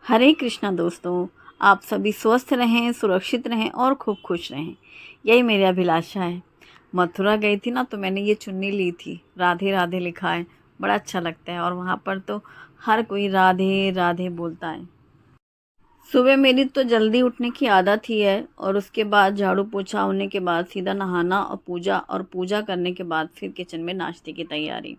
हरे कृष्णा दोस्तों, आप सभी स्वस्थ रहें, सुरक्षित रहें और खूब खुश रहें, यही मेरी अभिलाषा है। मथुरा गई थी ना, तो मैंने ये चुन्नी ली थी, राधे राधे लिखा है, बड़ा अच्छा लगता है। और वहाँ पर तो हर कोई राधे राधे बोलता है। सुबह मेरी तो जल्दी उठने की आदत ही है, और उसके बाद झाड़ू पोछा होने के बाद सीधा नहाना और पूजा करने के बाद फिर किचन में नाश्ते की तैयारी।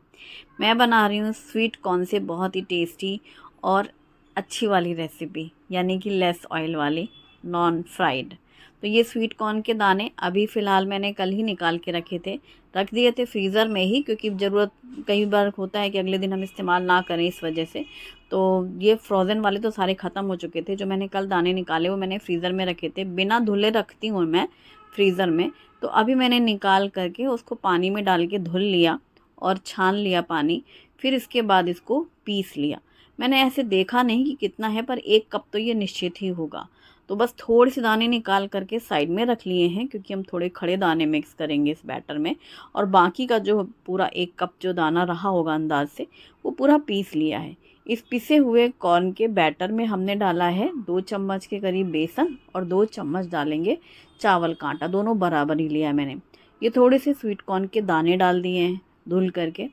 मैं बना रही हूँ स्वीट कॉर्न से बहुत ही टेस्टी और अच्छी वाली रेसिपी, यानी कि लेस ऑयल वाली, नॉन फ्राइड। तो ये स्वीट कॉर्न के दाने अभी फ़िलहाल मैंने कल ही निकाल के रख दिए थे फ्रीज़र में ही, क्योंकि ज़रूरत कई बार होता है कि अगले दिन हम इस्तेमाल ना करें, इस वजह से। तो ये फ्रोज़न वाले तो सारे ख़त्म हो चुके थे। जो मैंने कल दाने निकाले वो मैंने फ्रीज़र में रखे थे, बिना धुले रखती हूँ मैं फ्रीज़र में। तो अभी मैंने निकाल करके उसको पानी में डाल के धुल लिया और छान लिया पानी। फिर इसके बाद इसको पीस लिया। मैंने ऐसे देखा नहीं कि कितना है, पर 1 कप तो ये निश्चित ही होगा। तो बस थोड़े से दाने निकाल करके साइड में रख लिए हैं, क्योंकि हम थोड़े खड़े दाने मिक्स करेंगे इस बैटर में। और बाकी का जो पूरा 1 कप जो दाना रहा होगा अंदाज से, वो पूरा पीस लिया है। इस पिसे हुए कॉर्न के बैटर में हमने डाला है 2 चम्मच के करीब बेसन, और 2 चम्मच डालेंगे चावल का आटा, दोनों बराबर ही लिया है मैंने। ये थोड़े से स्वीट कॉर्न के दाने डाल दिए हैं धुल करके।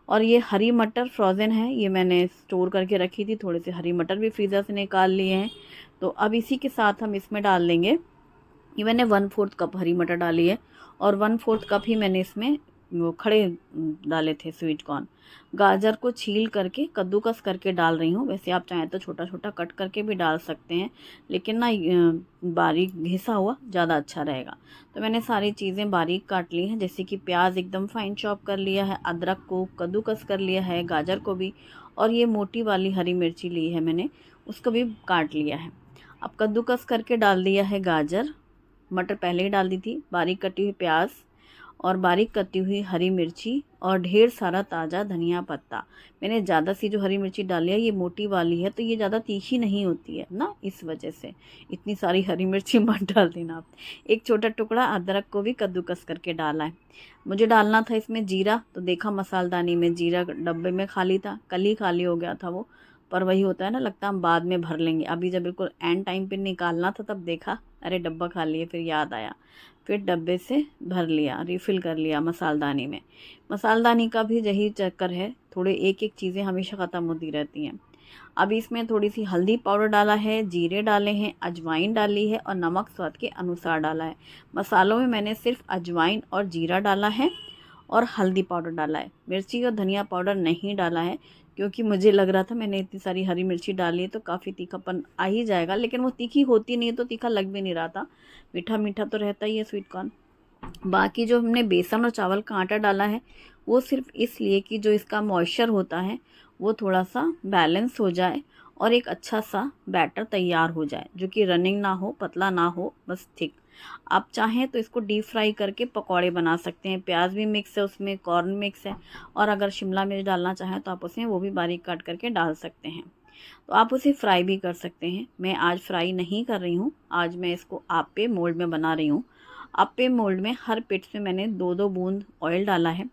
और ये हरी मटर फ्रोज़न है, ये मैंने स्टोर करके रखी थी। थोड़े से हरी मटर भी फ्रीज़र से निकाल लिए हैं। तो अब इसी के साथ हम इसमें डाल देंगे, ये मैंने 1/4 कप हरी मटर डाली है, और 1/4 कप ही मैंने इसमें वो खड़े डाले थे स्वीट कॉर्न। गाजर को छील करके कद्दूकस करके डाल रही हूँ। वैसे आप चाहें तो छोटा छोटा कट करके भी डाल सकते हैं, लेकिन ना बारीक घिसा हुआ ज़्यादा अच्छा रहेगा। तो मैंने सारी चीज़ें बारीक काट ली हैं, जैसे कि प्याज एकदम फाइन चॉप कर लिया है, अदरक को कद्दूकस कर लिया है, गाजर को भी, और ये मोटी वाली हरी मिर्ची ली है मैंने, उसको भी काट लिया है। अब कद्दूकस करके डाल दिया है गाजर, मटर पहले ही डाल दी थी, बारीक कटी हुई प्याज और बारीक कटी हुई हरी मिर्ची और ढेर सारा ताज़ा धनिया पत्ता। मैंने ज़्यादा सी जो हरी मिर्ची डाली है, ये मोटी वाली है, तो ये ज़्यादा तीखी नहीं होती है ना, इस वजह से इतनी सारी हरी मिर्ची मत डाल देना आप। एक छोटा टुकड़ा अदरक को भी कद्दूकस करके डाला है। मुझे डालना था इसमें जीरा, तो देखा मसालदानी में जीरा डब्बे में खाली था, कल ही खाली हो गया था वो। पर वही होता है ना, लगता है हम बाद में भर लेंगे, अभी जब बिल्कुल एंड टाइम पे निकालना था तब देखा अरे डब्बा खाली है, फिर याद आया, फिर डब्बे से भर लिया, रिफ़िल कर लिया मसालदानी में। मसालदानी का भी यही चक्कर है, थोड़े एक-एक चीज़ें हमेशा ख़त्म होती रहती हैं। अब इसमें थोड़ी-सी हल्दी पाउडर डाला है, जीरे डाले हैं, अजवाइन डाली है और नमक स्वाद के अनुसार डाला है। मसालों में मैंने सिर्फ़ अजवाइन और जीरा डाला है और हल्दी पाउडर डाला है। मिर्ची और धनिया पाउडर नहीं डाला है, क्योंकि मुझे लग रहा था मैंने इतनी सारी हरी मिर्ची डाली है तो काफ़ी तीखापन आ ही जाएगा, लेकिन वो तीखी होती नहीं है तो तीखा लग भी नहीं रहा था। मीठा-मीठा तो रहता ही है स्वीट कॉर्न। बाकी जो हमने बेसन और चावल का आटा डाला है, वो सिर्फ़ इसलिए कि जो इसका मॉइस्चर होता है, वो थोड़ा-सा बैलेंस हो जाए और एक अच्छा-सा बैटर तैयार हो जाए, जो कि रनिंग ना हो, पतला ना हो, बस थिक। आप चाहें तो इसको डीप फ्राई करके पकौड़े बना सकते हैं। प्याज भी मिक्स है उसमें, कॉर्न मिक्स है, और अगर शिमला मिर्च डालना चाहें तो आप उसमें वो भी बारीक काट करके डाल सकते हैं। तो आप उसे फ्राई भी कर सकते हैं। मैं आज फ्राई नहीं कर रही हूँ, आज मैं इसको आप्पे मोल्ड में बना रही हूँ। आप्पे मोल्ड में हर पिट्स में मैंने 2-2 बूंद ऑयल डाला है,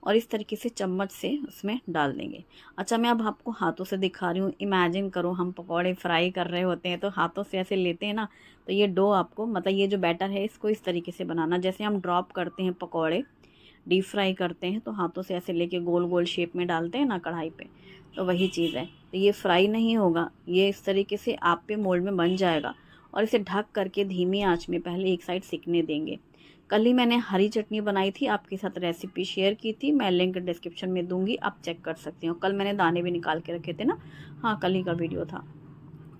और इस तरीके से चम्मच से उसमें डाल देंगे। अच्छा, मैं अब आपको हाथों से दिखा रही हूँ। इमेजिन करो हम पकौड़े फ्राई कर रहे होते हैं तो हाथों से ऐसे लेते हैं ना, तो ये डो आपको, मतलब ये जो बैटर है, इसको इस तरीके से बनाना, जैसे हम ड्रॉप करते हैं पकौड़े, डीप फ्राई करते हैं तो हाथों से ऐसे लेके गोल गोल शेप में डालते हैं ना कढ़ाई पे, तो वही चीज़ है। तो ये फ्राई नहीं होगा, ये इस तरीके से आप पे मोल्ड में बन जाएगा, और इसे ढक करके धीमी आंच में पहले एक साइड सिकने देंगे। कल ही मैंने हरी चटनी बनाई थी, आपके साथ रेसिपी शेयर की थी, मैं लिंक डिस्क्रिप्शन में दूंगी, आप चेक कर सकते हो। कल मैंने दाने भी निकाल के रखे थे ना, हाँ कल ही का वीडियो था।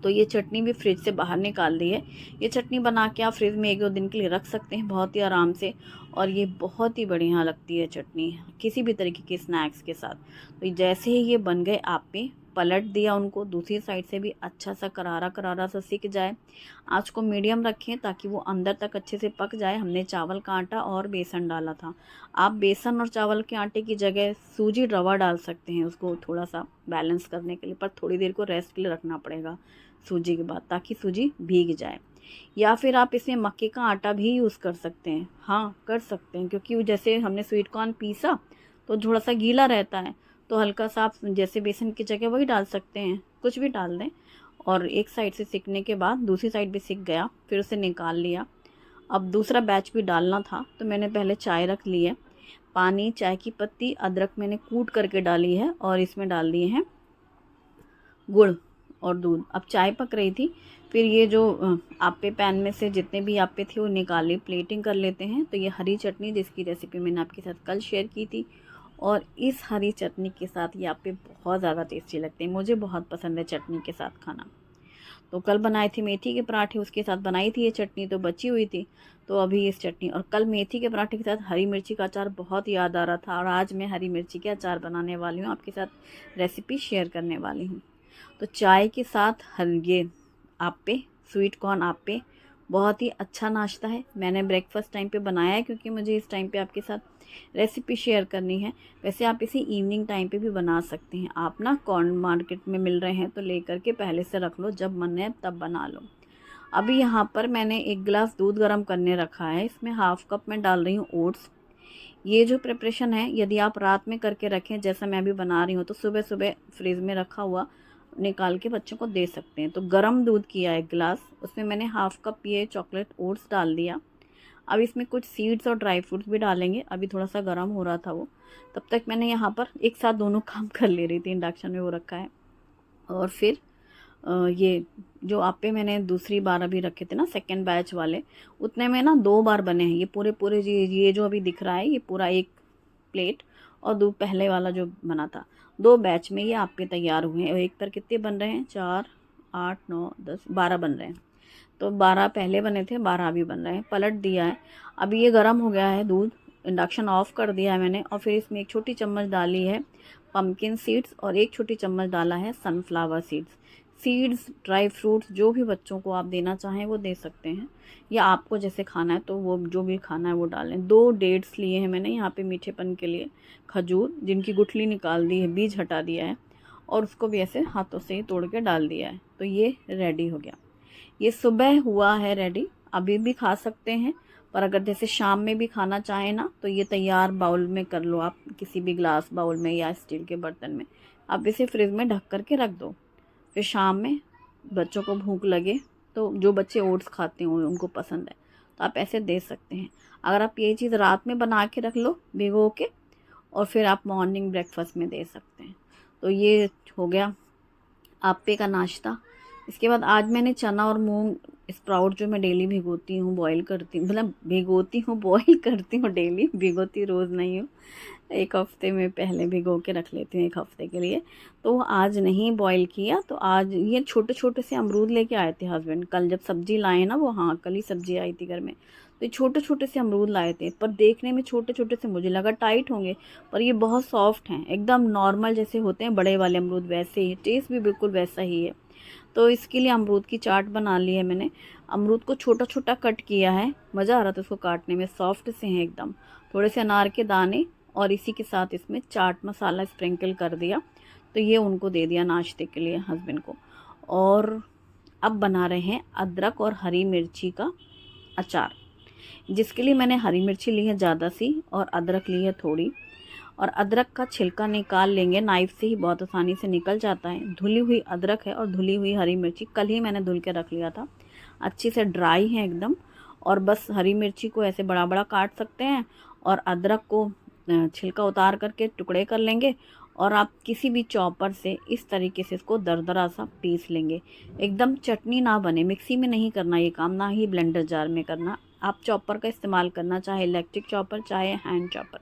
तो ये चटनी भी फ्रिज से बाहर निकाल दी है। ये चटनी बना के आप फ्रिज में 1-2 दिन के लिए रख सकते हैं बहुत ही आराम से, और ये बहुत ही बढ़िया लगती है चटनी किसी भी तरीके के स्नैक्स के साथ। तो जैसे ही ये बन गए, आप पे पलट दिया उनको, दूसरी साइड से भी अच्छा सा करारा करारा सा सिक जाए। आँच को मीडियम रखें ताकि वो अंदर तक अच्छे से पक जाए। हमने चावल का आटा और बेसन डाला था, आप बेसन और चावल के आटे की जगह सूजी रवा डाल सकते हैं, उसको थोड़ा सा बैलेंस करने के लिए, पर थोड़ी देर को रेस्ट के लिए रखना पड़ेगा सूजी के बाद, ताकि सूजी भीग जाए। या फिर आप इसमें मक्के का आटा भी यूज़ कर सकते हैं, हाँ कर सकते हैं, क्योंकि जैसे हमने स्वीट कॉर्न पीसा तो थोड़ा सा गीला रहता है, तो हल्का सा आप जैसे बेसन की जगह वही डाल सकते हैं, कुछ भी डाल दें। और एक साइड से सिकने के बाद दूसरी साइड भी सिक गया, फिर उसे निकाल लिया। अब दूसरा बैच भी डालना था, तो मैंने पहले चाय रख ली है, पानी, चाय की पत्ती, अदरक मैंने कूट करके डाली है और इसमें डाल दिए हैं गुड़ और दूध। अब चाय पक रही थी, फिर ये जो आप्पे पैन में से जितने भी आप्पे थे वो निकाले, प्लेटिंग कर लेते हैं। तो ये हरी चटनी जिसकी रेसिपी मैंने आपके साथ कल शेयर की थी, और इस हरी चटनी के साथ ये आप्पे बहुत ज़्यादा टेस्टी लगते हैं, मुझे बहुत पसंद है चटनी के साथ खाना। तो कल बनाए थे मेथी के पराठे, उसके साथ बनाई थी ये चटनी, तो बची हुई थी, तो अभी इस चटनी, और कल मेथी के पराठे के साथ हरी मिर्ची का अचार बहुत याद आ रहा था, और आज मैं हरी मिर्ची के अचार बनाने वाली हूँ, आपके साथ रेसिपी शेयर करने वाली हूँ। तो चाय के साथ ये आप्पे, स्वीट कॉर्न आप्पे बहुत ही अच्छा नाश्ता है। मैंने ब्रेकफास्ट टाइम पे बनाया है क्योंकि मुझे इस टाइम पे आपके साथ रेसिपी शेयर करनी है। वैसे आप इसे इवनिंग टाइम पे भी बना सकते हैं। आप ना कॉर्न मार्केट में मिल रहे हैं तो लेकर के पहले से रख लो, जब मन है तब बना लो। अभी यहाँ पर मैंने 1 गिलास दूध गर्म करने रखा है, इसमें हाफ कप मैं डाल रही हूँ ओट्स। ये जो प्रिपरेशन है यदि आप रात में करके रखें, जैसा मैं अभी बना रही हूँ, तो सुबह सुबह फ्रिज में रखा हुआ निकाल के बच्चों को दे सकते हैं। तो गरम दूध किया 1 गिलास, उसमें मैंने हाफ कप ये चॉकलेट ओट्स डाल दिया। अब इसमें कुछ सीड्स और ड्राई फ्रूट्स भी डालेंगे, अभी थोड़ा सा गर्म हो रहा था वो, तब तक मैंने यहाँ पर एक साथ दोनों काम कर ले रही थी, इंडक्शन में वो रखा है। और फिर ये जो आप्पे मैंने दूसरी बार अभी रखे थे ना, सेकेंड बैच वाले, उतने में ना 2 बार बने हैं। ये पूरे पूरे ये जो अभी दिख रहा है, ये पूरा 1 प्लेट, और 2 पहले वाला जो बना था, 2 बैच में ये आप्पे तैयार हुए हैं। और एक पर कितने बन रहे हैं, 4, 8, 9, 10, 12 बन रहे हैं। तो 12 पहले बने थे, 12 अभी बन रहे हैं। पलट दिया है, अभी ये गर्म हो गया है दूध, इंडक्शन ऑफ कर दिया है मैंने। और फिर इसमें 1 छोटी चम्मच डाली है पम्पकिन सीड्स, और 1 छोटी चम्मच डाला है sunflower seeds. Seeds, dry fruits जो भी बच्चों को आप देना चाहें वो दे सकते हैं, या आपको जैसे खाना है तो वो जो भी खाना है वो डालें। 2 डेट्स लिए हैं मैंने यहाँ पे मीठेपन के लिए, खजूर जिनकी गुठली निकाल दी है, बीज हटा दिया है, और उसको भी ऐसे हाथों से ही तोड़ के डाल दिया है। तो ये रेडी हो गया, ये सुबह हुआ है रेडी, अभी भी खा सकते हैं। पर अगर जैसे शाम में भी खाना चाहें ना, तो ये तैयार बाउल में कर लो आप, किसी भी ग्लास बाउल में या स्टील के बर्तन में। आप इसे फ्रिज में ढक कर के रख दो, फिर शाम में बच्चों को भूख लगे, तो जो बच्चे ओट्स खाते हो उनको पसंद है, तो आप ऐसे दे सकते हैं। अगर आप ये चीज़ रात में बना के रख लो भिगो के, और फिर आप मॉर्निंग ब्रेकफास्ट में दे सकते हैं। तो ये हो गया आप्पे का नाश्ता। इसके बाद आज मैंने चना और मूंग स्प्राउट जो मैं डेली भिगोती हूँ, बॉईल करती हूँ, मतलब भिगोती हूँ बॉईल करती हूँ डेली, भिगोती रोज़ नहीं हूँ, 1 हफ्ते में पहले भिगो के रख लेती हूँ 1 हफ्ते के लिए। तो आज नहीं बॉईल किया, तो आज ये छोटे छोटे से अमरूद लेके आए थे हस्बैंड, कल जब सब्ज़ी लाए ना वो, हाँ कल ही सब्ज़ी आई थी घर में, तो ये छोटे छोटे से अमरूद लाए थे। पर देखने में छोटे छोटे से मुझे लगा टाइट होंगे, पर ये बहुत सॉफ्ट हैं, एकदम नॉर्मल जैसे होते हैं बड़े वाले अमरूद वैसे ही, टेस्ट भी बिल्कुल वैसा ही है। तो इसके लिए अमरूद की चाट बना ली है मैंने। अमरूद को छोटा छोटा कट किया है, मज़ा आ रहा था उसको काटने में, सॉफ्ट से हैं एकदम। थोड़े से अनार के दाने, और इसी के साथ इसमें चाट मसाला स्प्रिंकल कर दिया। तो ये उनको दे दिया नाश्ते के लिए हस्बैंड को। और अब बना रहे हैं अदरक और हरी मिर्ची का अचार, जिसके लिए मैंने हरी मिर्ची ली है ज़्यादा सी, और अदरक ली है थोड़ी। और अदरक का छिलका निकाल लेंगे, नाइफ़ से ही बहुत आसानी से निकल जाता है। धुली हुई अदरक है और धुली हुई हरी मिर्ची, कल ही मैंने धुल के रख लिया था, अच्छी से ड्राई है एकदम। और बस हरी मिर्ची को ऐसे बड़ा बड़ा काट सकते हैं, और अदरक को छिलका उतार करके टुकड़े कर लेंगे, और आप किसी भी चॉपर से इस तरीके से इसको दरदरा सा पीस लेंगे। एकदम चटनी ना बने, मिक्सी में नहीं करना ये काम, ना ही ब्लेंडर जार में करना, आप चॉपर का इस्तेमाल करना, चाहे इलेक्ट्रिक चॉपर चाहे हैंड चॉपर।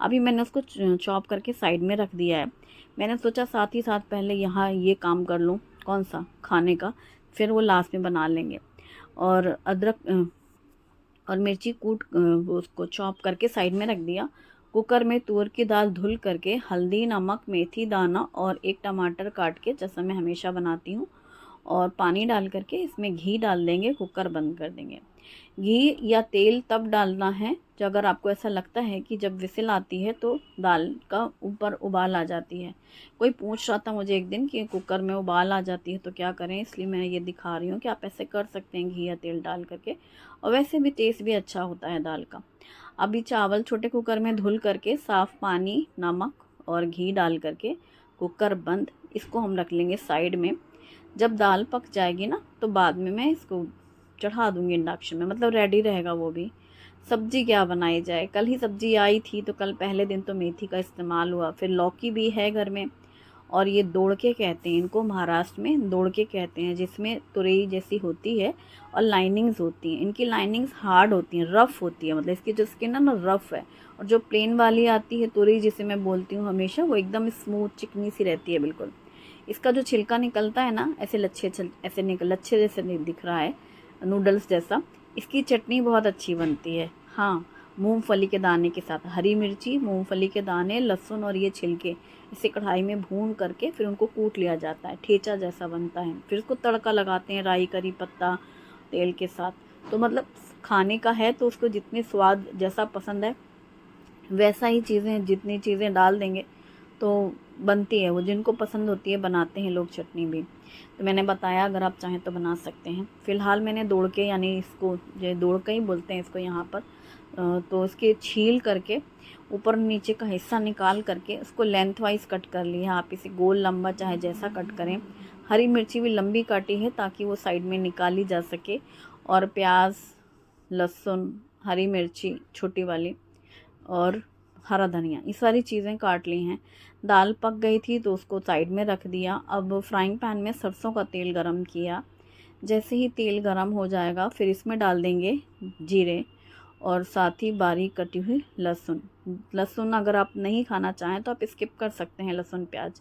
अभी मैंने उसको चॉप करके साइड में रख दिया है। मैंने सोचा साथ ही साथ पहले यहाँ ये काम कर लूँ, कौन सा, खाने का, फिर वो लास्ट में बना लेंगे। और अदरक और मिर्ची कूट उसको चॉप करके साइड में रख दिया। कुकर में तुअर की दाल धुल करके, हल्दी, नमक, मेथी दाना और 1 टमाटर काट के, जैसा मैं हमेशा बनाती हूँ, और पानी डाल करके इसमें घी डाल देंगे, कुकर बंद कर देंगे। घी या तेल तब डालना है जब अगर आपको ऐसा लगता है कि जब विसिल आती है तो दाल का ऊपर उबाल आ जाती है। कोई पूछ रहा था मुझे एक दिन कि कुकर में उबाल आ जाती है तो क्या करें, इसलिए मैं ये दिखा रही हूँ कि आप ऐसे कर सकते हैं घी या तेल डाल करके, और वैसे भी टेस्ट भी अच्छा होता है दाल का। अभी चावल छोटे कुकर में धुल करके, साफ़ पानी, नमक और घी डाल करके कुकर बंद, इसको हम रख लेंगे साइड में। जब दाल पक जाएगी ना तो बाद में मैं इसको चढ़ा दूँगी इंडक्शन में, मतलब रेडी रहेगा वो भी। सब्ज़ी क्या बनाई जाए, कल ही सब्ज़ी आई थी तो कल पहले दिन तो मेथी का इस्तेमाल हुआ, फिर लौकी भी है घर में, और ये दोड़के कहते हैं इनको, महाराष्ट्र में दोड़के कहते हैं, जिसमें तुरई जैसी होती है और लाइनिंग्स होती हैं। इनकी लाइनिंग्स हार्ड होती हैं, रफ़ होती है, मतलब इसकी जो स्किन है ना रफ़ है। और जो प्लेन वाली आती है तुरई जिसे मैं बोलती हूँ हमेशा, वो एकदम स्मूथ चिकनी सी रहती है बिल्कुल। इसका जो छिलका निकलता है ना ऐसे लच्छे जैसे नहीं दिख रहा है, नूडल्स जैसा। इसकी चटनी बहुत अच्छी बनती है। हाँ, मूंगफली के दाने के साथ, हरी मिर्ची, मूंगफली के दाने, लहसुन और ये छिलके इसे कढ़ाई में भून करके फिर उनको कूट लिया जाता है, ठेचा जैसा बनता है। फिर उसको तड़का लगाते हैं राई करी पत्ता तेल के साथ। तो मतलब खाने का है तो उसको जितने स्वाद जैसा पसंद है वैसा ही चीज़ें, जितनी चीज़ें डाल देंगे तो बनती है वो, जिनको पसंद होती है बनाते हैं लोग चटनी भी। तो मैंने बताया अगर आप चाहें तो बना सकते हैं। फ़िलहाल मैंने दोड़के, यानी इसको जो दोड़का ही बोलते हैं इसको यहाँ पर, तो इसके छील करके ऊपर नीचे का हिस्सा निकाल करके उसको लेंथ वाइज कट कर लिया। आप इसे गोल लंबा चाहे जैसा कट करें। हरी मिर्ची भी लंबी काटी है ताकि वो साइड में निकाली जा सके, और प्याज, लहसुन, हरी मिर्ची छोटी वाली और हरा धनिया, ये सारी चीज़ें काट ली हैं। दाल पक गई थी तो उसको साइड में रख दिया। अब फ्राइंग पैन में सरसों का तेल गरम किया। जैसे ही तेल गरम हो जाएगा फिर इसमें डाल देंगे जीरे और साथ ही बारीक कटी हुई लहसुन। लहसुन अगर आप नहीं खाना चाहें तो आप स्किप कर सकते हैं, लहसुन प्याज।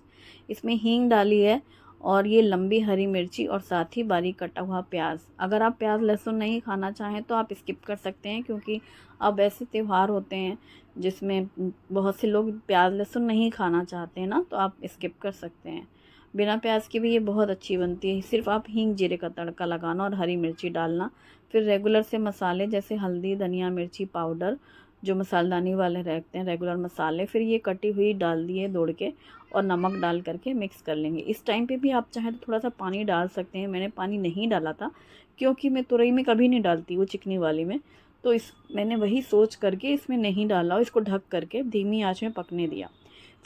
इसमें हींग डाली है और ये लंबी हरी मिर्ची और साथ ही बारीक कटा हुआ प्याज। अगर आप प्याज लहसुन नहीं खाना चाहें तो आप स्किप कर सकते हैं, क्योंकि अब ऐसे त्यौहार होते हैं जिसमें बहुत से लोग प्याज लहसुन नहीं खाना चाहते हैं ना, तो आप स्किप कर सकते हैं। बिना प्याज की भी ये बहुत अच्छी बनती है। सिर्फ आप हींग जीरे का तड़का लगाना और हरी मिर्ची डालना। फिर रेगुलर से मसाले जैसे हल्दी, धनिया, मिर्ची पाउडर, जो मसालदानी वाले रहते हैं रेगुलर मसाले, फिर ये कटी हुई डाल दिए दौड़ के, और नमक डाल करके मिक्स कर लेंगे। इस टाइम पे भी आप चाहें तो थोड़ा सा पानी डाल सकते हैं। मैंने पानी नहीं डाला था क्योंकि मैं तुरई में कभी नहीं डालती, वो चिकनी वाली में, तो मैंने वही सोच करके इसमें नहीं डाला और इसको ढक करके धीमी आंच में पकने दिया।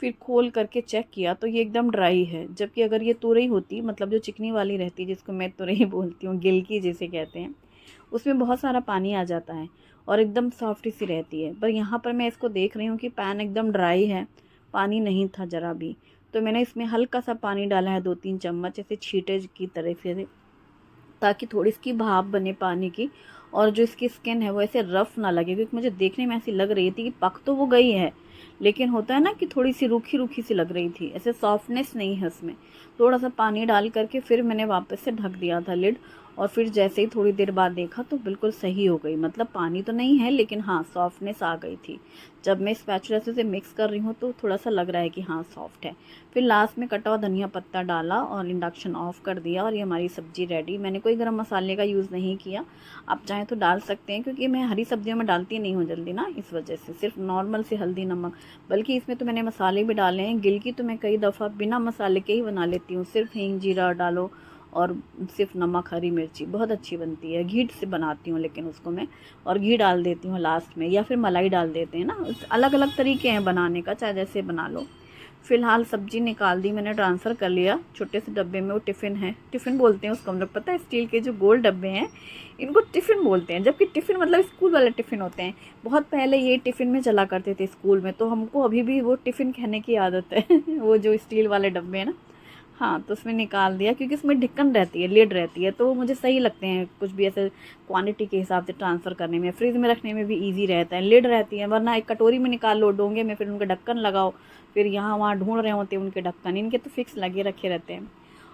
फिर खोल करके चेक किया तो ये एकदम ड्राई है, जबकि अगर ये तुरई होती, मतलब जो चिकनी वाली रहती है जिसको मैं तुरई बोलती हूँ, गिलकी जिसे कहते हैं, उसमें बहुत सारा पानी आ जाता है और एकदम सॉफ्ट सी रहती है। पर यहाँ पर मैं इसको देख रही हूँ कि पैन एकदम ड्राई है, पानी नहीं था ज़रा भी। तो मैंने इसमें हल्का सा पानी डाला है, 2-3 चम्मच, ऐसे छींटे की तरह से, ताकि थोड़ी इसकी भाप बने पानी की, और जो इसकी स्किन है वो ऐसे रफ़ ना लगे, क्योंकि मुझे देखने में ऐसी लग रही थी कि पक तो वो गई है, लेकिन होता है ना कि थोड़ी सी रूखी रूखी सी लग रही थी, ऐसे सॉफ्टनेस नहीं है उसमें। थोड़ा सा पानी डाल करके फिर मैंने वापस से ढक दिया था लिड, और फिर जैसे ही थोड़ी देर बाद देखा तो बिल्कुल सही हो गई। मतलब पानी तो नहीं है लेकिन हाँ सॉफ्टनेस आ गई थी। जब मैं स्पैचुला से मिक्स कर रही हूँ तो थोड़ा सा लग रहा है कि हाँ सॉफ्ट है। फिर लास्ट में कटा हुआ धनिया पत्ता डाला और इंडक्शन ऑफ कर दिया, और ये हमारी सब्ज़ी रेडी। मैंने कोई गरम मसाले का यूज़ नहीं किया, आप चाहें तो डाल सकते हैं, क्योंकि मैं हरी सब्जियों में डालती नहीं हूँ जल्दी ना, इस वजह से सिर्फ नॉर्मल से हल्दी नमक। बल्कि इसमें तो मैंने मसाले भी डाले हैं। गिलकी तो मैं कई दफ़ा बिना मसाले के ही बना लेती हूँ, सिर्फ हींग जीरा डालो और सिर्फ नमक हरी मिर्ची, बहुत अच्छी बनती है। घी से बनाती हूँ लेकिन उसको मैं, और घी डाल देती हूँ लास्ट में, या फिर मलाई डाल देते हैं ना, अलग अलग तरीके हैं बनाने का, चाहे जैसे बना लो। फ़िलहाल सब्ज़ी निकाल दी मैंने, ट्रांसफ़र कर लिया छोटे से डब्बे में। वो टिफ़िन है, टिफ़िन बोलते हैं उसको हम लोग, पता है, स्टील के जो गोल डब्बे हैं इनको टिफ़िन बोलते हैं, जबकि टिफ़िन मतलब स्कूल वाले टिफ़िन होते हैं। बहुत पहले ये टिफ़िन में चला करते थे स्कूल में, तो हमको अभी भी वो टिफ़िन कहने की आदत है वो जो स्टील वाले डब्बे हैं ना, हाँ, तो उसमें निकाल दिया, क्योंकि उसमें ढक्कन रहती है, लिड रहती है, तो वो मुझे सही लगते हैं कुछ भी ऐसे क्वांटिटी के हिसाब से ट्रांसफ़र करने में। फ्रिज में रखने में भी इजी रहता है, लिड रहती है, वरना एक कटोरी में निकाल लो डोंगे में, फिर उनका ढक्कन लगाओ, फिर यहाँ वहाँ ढूंढ रहे होते हैं उनके ढक्कन। इनके तो फिक्स लगे रखे रहते हैं।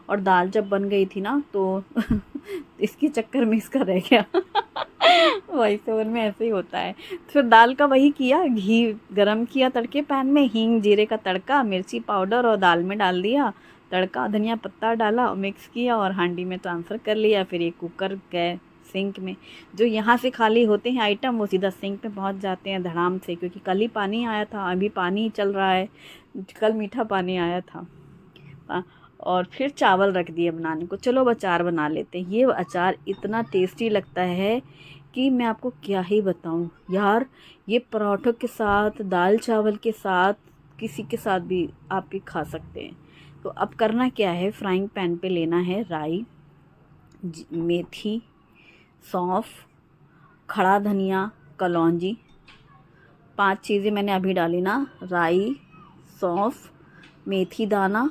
और दाल जब बन गई थी ना तो इसके चक्कर में इसका रह गया वॉइस ओवर में ऐसे ही होता है। तो फिर दाल का वही किया, घी गरम किया तड़के पैन में, हींग जीरे का तड़का, मिर्ची पाउडर, और दाल में डाल दिया तड़का, धनिया पत्ता डाला, मिक्स किया और हांडी में ट्रांसफ़र कर लिया। फिर ये कुकर गए सिंक में। जो यहाँ से खाली होते हैं आइटम वो सीधा सिंक में पहुँच जाते हैं धड़ाम से, क्योंकि कल ही पानी आया था, अभी पानी चल रहा है, कल मीठा पानी आया था। और फिर चावल रख दिए बनाने को। चलो अब अचार बना लेते हैं। ये अचार इतना टेस्टी लगता है कि मैं आपको क्या ही बताऊं यार। ये पराठों के साथ, दाल चावल के साथ, किसी के साथ भी आप ही खा सकते हैं। तो अब करना क्या है, फ्राइंग पैन पे लेना है राई, मेथी, सौंफ, खड़ा धनिया, कलौंजी, 5 चीज़ें मैंने अभी डाली ना, राई, सौंफ, मेथी दाना,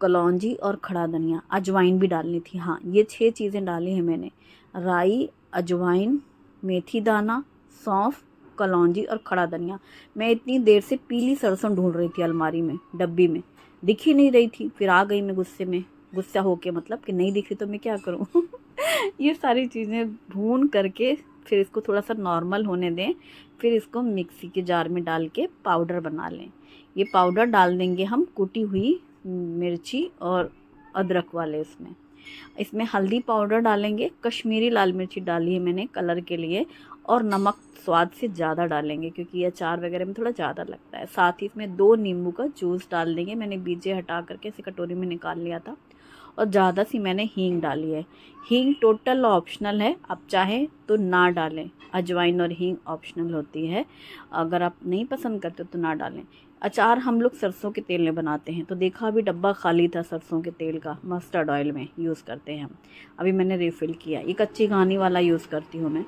कलौंजी और खड़ा धनिया, अजवाइन भी डालनी थी। हाँ, ये 6 चीज़ें डाली हैं मैंने, राई, अजवाइन, मेथी दाना, सौंफ, कलौंजी और खड़ा धनिया। मैं इतनी देर से पीली सरसों ढूंढ रही थी अलमारी में, डब्बी में, दिख ही नहीं रही थी। फिर आ गई मैं गुस्से में, गुस्सा होके मतलब कि नहीं दिख रही तो मैं क्या करूँ। ये सारी चीज़ें भून करके फिर इसको थोड़ा सा नॉर्मल होने दें, फिर इसको मिक्सी के जार में डाल के पाउडर बना लें। ये पाउडर डाल देंगे हम कुटी हुई मिर्ची और अदरक वाले इसमें। इसमें हल्दी पाउडर डालेंगे, कश्मीरी लाल मिर्ची डाली है मैंने कलर के लिए, और नमक स्वाद से ज़्यादा डालेंगे क्योंकि ये अचार वगैरह में थोड़ा ज़्यादा लगता है। साथ ही इसमें 2 नींबू का जूस डाल देंगे, मैंने बीजे हटा करके इसे कटोरी में निकाल लिया था। और ज़्यादा सी मैंने हींग डाली है। हींग टोटल ऑप्शनल है, आप चाहें तो ना डालें, अजवाइन और हींग ऑप्शनल होती है, अगर आप नहीं पसंद करते तो ना डालें। अचार हम लोग सरसों के तेल में बनाते हैं, तो देखा अभी डब्बा खाली था सरसों के तेल का, मस्टर्ड ऑयल में यूज़ करते हैं हम। अभी मैंने रिफ़िल किया, ये कच्ची घानी वाला यूज़ करती हूँ मैं।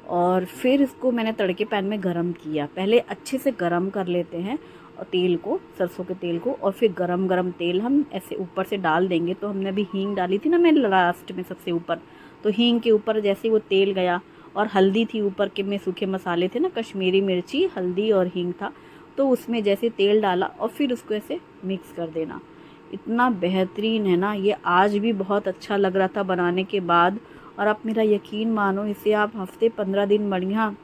और फिर इसको मैंने तड़के पैन में गरम किया, पहले अच्छे से गरम कर लेते हैं और तेल को, सरसों के तेल को, और फिर गरम गरम तेल हम ऐसे ऊपर से डाल देंगे। तो हमने अभी हींग डाली थी ना मैं लास्ट में सबसे ऊपर, तो हींग के ऊपर जैसे वो तेल गया, और हल्दी थी ऊपर के में, सूखे मसाले थे ना, कश्मीरी मिर्ची, हल्दी और हींग था, तो उसमें जैसे तेल डाला और फिर उसको ऐसे मिक्स कर देना। इतना बेहतरीन है ना, ये आज भी बहुत अच्छा लग रहा था बनाने के बाद। और आप मेरा यकीन मानो, इसे आप हफ्ते 15 दिन बढ़िया,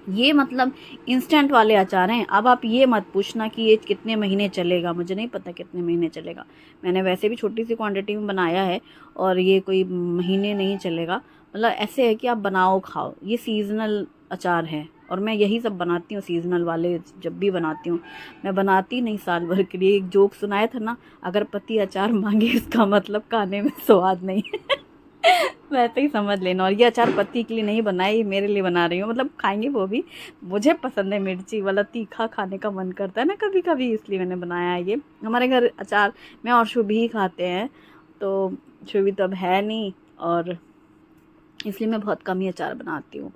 ये मतलब इंस्टेंट वाले अचार हैं। अब आप ये मत पूछना कि ये कितने महीने चलेगा, मुझे नहीं पता कितने महीने चलेगा। मैंने वैसे भी छोटी सी क्वांटिटी में बनाया है और ये कोई महीने नहीं चलेगा। मतलब ऐसे है कि आप बनाओ खाओ, ये सीज़नल अचार है और मैं यही सब बनाती हूँ सीज़नल वाले। जब भी बनाती हूँ, मैं बनाती नहीं साल भर के लिए। एक जोक सुनाया था ना, अगर पति अचार मांगे इसका मतलब खाने में स्वाद नहीं है। वैसे ही समझ लेना। और ये अचार पति के लिए नहीं बनाया, ये मेरे लिए बना रही हूँ, मतलब खाएंगे वो भी। मुझे पसंद है मिर्ची वाला, तीखा खाने का मन करता है ना कभी कभी, इसलिए मैंने बनाया है ये। हमारे घर अचार मैं और शुभी ही खाते हैं, तो शुभी तो अब है नहीं, और इसलिए मैं बहुत कम ही अचार बनाती हूँ।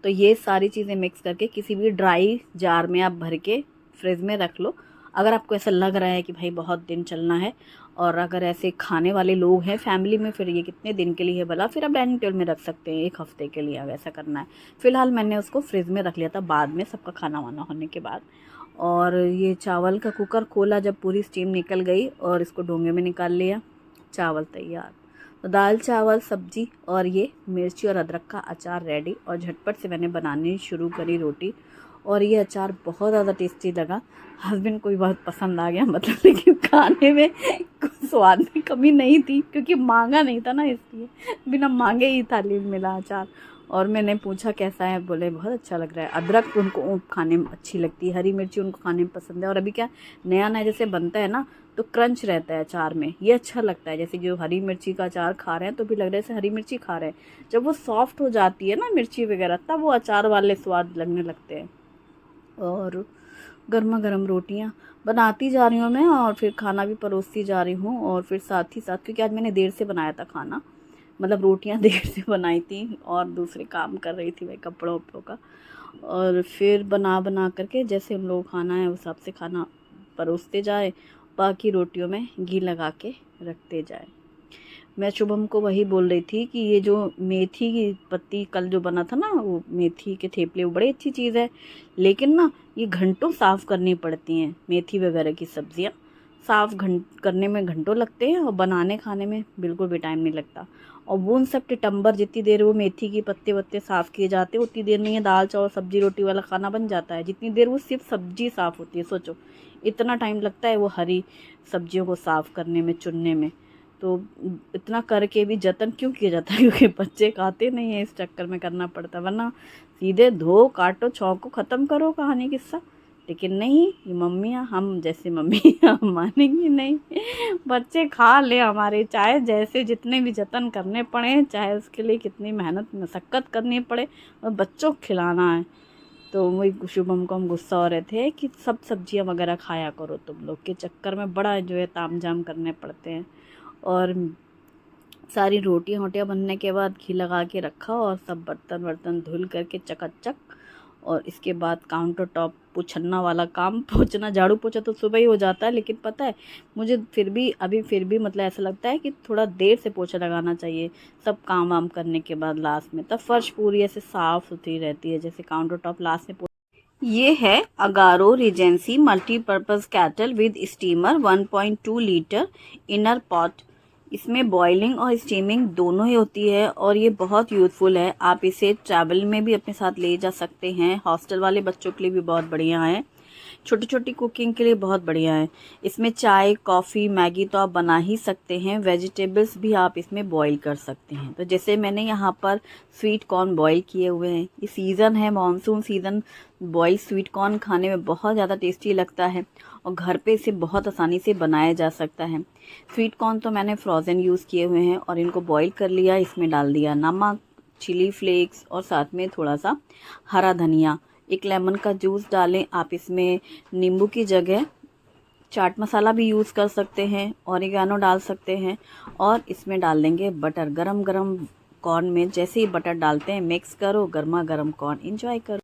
तो ये सारी चीज़ें मिक्स करके किसी भी ड्राई जार में आप भर के फ्रिज में रख लो। अगर आपको ऐसा लग रहा है कि भाई बहुत दिन चलना है, और अगर ऐसे खाने वाले लोग हैं फैमिली में, फिर ये कितने दिन के लिए है भला, फिर आप डाइनिंग टेबल में रख सकते हैं 1 हफ्ते के लिए, अब ऐसा करना है। फ़िलहाल मैंने उसको फ्रिज में रख लिया था, बाद में सबका खाना वाना होने के बाद। और ये चावल का कुकर खोला जब पूरी स्टीम निकल गई, और इसको डोंगे में निकाल लिया, चावल तैयार। तो दाल चावल सब्जी और ये मिर्ची और अदरक का अचार रेडी। और झटपट से मैंने बनानी शुरू करी रोटी, और ये अचार बहुत ज़्यादा टेस्टी लगा। हस्बैंड को भी बहुत पसंद आ गया, मतलब लेकिन खाने में कुछ स्वाद में कमी नहीं थी क्योंकि मांगा नहीं था ना, इसलिए बिना मांगे ही थाली में मिला अचार। और मैंने पूछा कैसा है, बोले बहुत अच्छा लग रहा है। अदरक उनको खाने में अच्छी लगती है, हरी मिर्ची उनको खाने में पसंद है। और अभी क्या नया नया जैसे बनता है ना, तो क्रंच रहता है अचार में, ये अच्छा लगता है। जैसे जो हरी मिर्ची का अचार खा रहे हैं तो भी लग रहा है जैसे हरी मिर्ची खा रहे हैं। जब वो सॉफ्ट हो जाती है ना मिर्ची वगैरह, तब वो अचार वाले स्वाद लगने लगते हैं। और गर्मा गर्म रोटियां बनाती जा रही हूँ मैं, और फिर खाना भी परोसती जा रही हूँ। और फिर साथ ही साथ, क्योंकि आज मैंने देर से बनाया था खाना, मतलब रोटियां देर से बनाई थी और दूसरे काम कर रही थी मैं, कपड़ों वपड़ों का। और फिर बना बना करके जैसे उन लोग खाना है उस हिसाब से खाना परोसते जाए, बाकी रोटियों में घी लगा के रखते जाए। मैं शुभम को वही बोल रही थी कि ये जो मेथी की पत्ती कल जो बना था ना, वो मेथी के थेपले, वो बड़ी अच्छी चीज़ है, लेकिन ना ये घंटों साफ़ करनी पड़ती हैं। मेथी वगैरह की सब्जियां साफ़ करने में घंटों लगते हैं, और बनाने खाने में बिल्कुल भी टाइम नहीं लगता। और वो उन सब टिटम्बर, जितनी देर वो मेथी के पत्ते वत्ते साफ़ किए जाते हैं उतनी देर में ये दाल चावल सब्जी रोटी वाला खाना बन जाता है। जितनी देर वो सिर्फ सब्जी साफ़ होती है, सोचो इतना टाइम लगता है वो हरी सब्जियों को साफ़ करने में, चुनने में। तो इतना करके भी जतन क्यों किया जाता है, क्योंकि बच्चे खाते नहीं है, इस चक्कर में करना पड़ता है। वरना सीधे धो काटो छौंको ख़त्म करो कहानी किस्सा। लेकिन नहीं, ये मम्मियाँ, हम जैसे मम्मी हम मानेंगी नहीं। बच्चे खा ले हमारे, चाहे जैसे जितने भी जतन करने पड़े, चाहे उसके लिए कितनी मेहनत मशक्क़त करनी पड़े, और बच्चों को खिलाना है। तो वही शुभम को हम गुस्सा हो रहे थे कि सब सब्जियां वगैरह खाया करो, तुम लोग के चक्कर में बड़ा जो है ताम झाम करने पड़ते हैं। और सारी रोटियां वोटियां बनने के बाद घी लगा के रखा और सब बर्तन वर्तन धुल करके चकाचक। और इसके बाद काउंटर टॉप पोछना वाला काम, पोछना झाड़ू पोछा तो सुबह ही हो जाता है, लेकिन पता है मुझे फिर भी मतलब ऐसा लगता है कि थोड़ा देर से पोछा लगाना चाहिए सब काम वाम करने के बाद लास्ट में, तब फर्श पूरी ऐसे साफ़ सुथरी रहती है। जैसे काउंटर टॉप लास्ट में ये है Agaro Regency multipurpose cattle with steamer 1.2 litre inner pot. इसमें बॉइलिंग और स्टीमिंग दोनों ही होती है और ये बहुत यूज़फुल है। आप इसे ट्रैवल में भी अपने साथ ले जा सकते हैं। हॉस्टल वाले बच्चों के लिए भी बहुत बढ़िया है। छोटी छोटी कुकिंग के लिए बहुत बढ़िया है। इसमें चाय कॉफ़ी मैगी तो आप बना ही सकते हैं। वेजिटेबल्स भी आप इसमें बॉईल कर सकते हैं। तो जैसे मैंने यहाँ पर स्वीट कॉर्न बॉईल किए हुए हैं। ये सीज़न है monsoon season, boiled sweet corn खाने में बहुत ज़्यादा टेस्टी लगता है और घर पे इसे बहुत आसानी से बनाया जा सकता है। स्वीट कॉर्न तो मैंने फ्रोज़न यूज़ किए हुए हैं और इनको बॉईल कर लिया। इसमें डाल दिया नमक, चिली फ्लेक्स और साथ में थोड़ा सा हरा धनिया, एक लेमन का जूस डालें। आप इसमें नींबू की जगह चाट मसाला भी यूज़ कर सकते हैं, ऑरिगेनो डाल सकते हैं और इसमें डाल देंगे बटर। गरम गरम कॉर्न में जैसे ही बटर डालते हैं मिक्स करो, गर्मा गर्म कॉर्न एंजॉय करो।